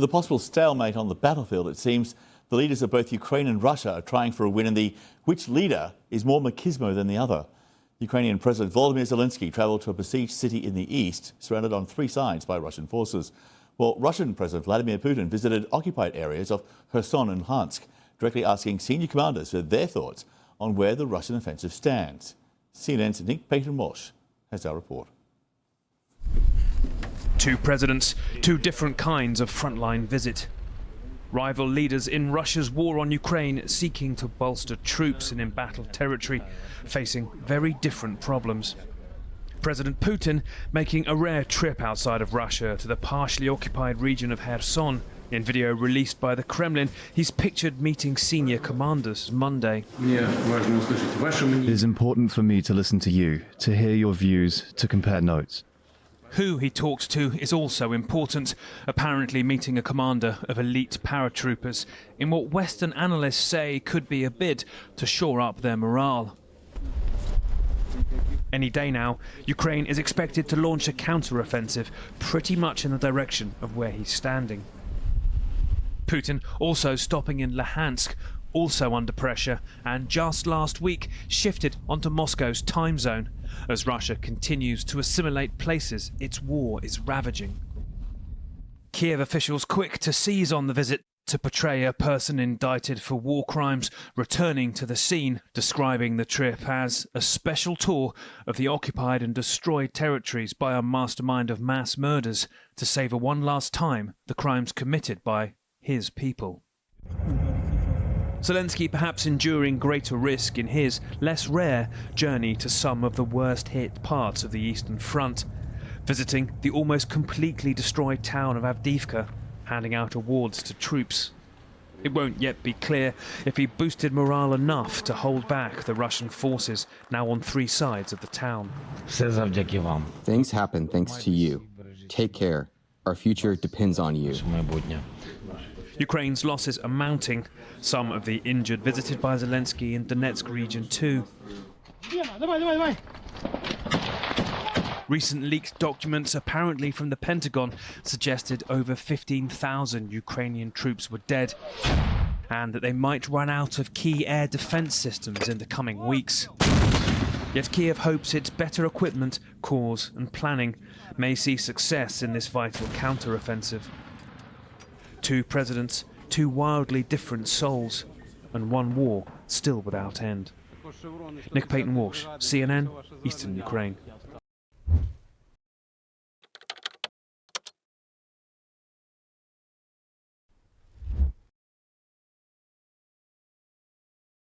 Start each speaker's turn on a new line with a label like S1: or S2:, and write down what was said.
S1: With a possible stalemate on the battlefield, it seems the leaders of both Ukraine and Russia are trying for a win in the which leader is more machismo than the other. Ukrainian President Volodymyr Zelensky travelled to a besieged city in the east, surrounded on three sides by Russian forces. Well, Russian President Vladimir Putin visited occupied areas of Khayerson and Luhansk, directly asking senior commanders for their thoughts on where the Russian offensive stands. CNN's Nick Payton-Walsh has our report.
S2: Two presidents, two different kinds of frontline visit. Rival leaders in Russia's war on Ukraine seeking to bolster troops in embattled territory, facing very different problems. President Putin making a rare trip outside of Russia to the partially occupied region of Khayerson. In video released by the Kremlin, he's pictured meeting senior commanders Monday.
S3: It is important for me to listen to you, to hear your views, to compare notes.
S2: Who he talks to is also important, apparently meeting a commander of elite paratroopers in what Western analysts say could be a bid to shore up their morale. Any day now, Ukraine is expected to launch a counter-offensive pretty much in the direction of where he's standing. Putin also stopping in Luhansk, also under pressure, and just last week shifted onto Moscow's time zone as Russia continues to assimilate places its war is ravaging. Kiev officials quick to seize on the visit to portray a person indicted for war crimes returning to the scene, describing the trip as a special tour of the occupied and destroyed territories by a mastermind of mass murders to savour one last time the crimes committed by his people. Zelensky perhaps enduring greater risk in his less rare journey to some of the worst hit parts of the Eastern Front, visiting the almost completely destroyed town of Avdiivka, handing out awards to troops. It won't yet be clear if he boosted morale enough to hold back the Russian forces now on three sides of the town.
S4: Things happen thanks to you. Take care. Our future depends on you.
S2: Ukraine's losses are mounting, some of the injured visited by Zelensky in Donetsk region too. Recent leaked documents, apparently from the Pentagon, suggested over 15,000 Ukrainian troops were dead and that they might run out of key air defense systems in the coming weeks. Yet Kiev hopes its better equipment, cause and planning may see success in this vital counter-offensive. Two presidents, two wildly different souls, and one war still without end. Nick Payton-Walsh, CNN, Eastern Ukraine.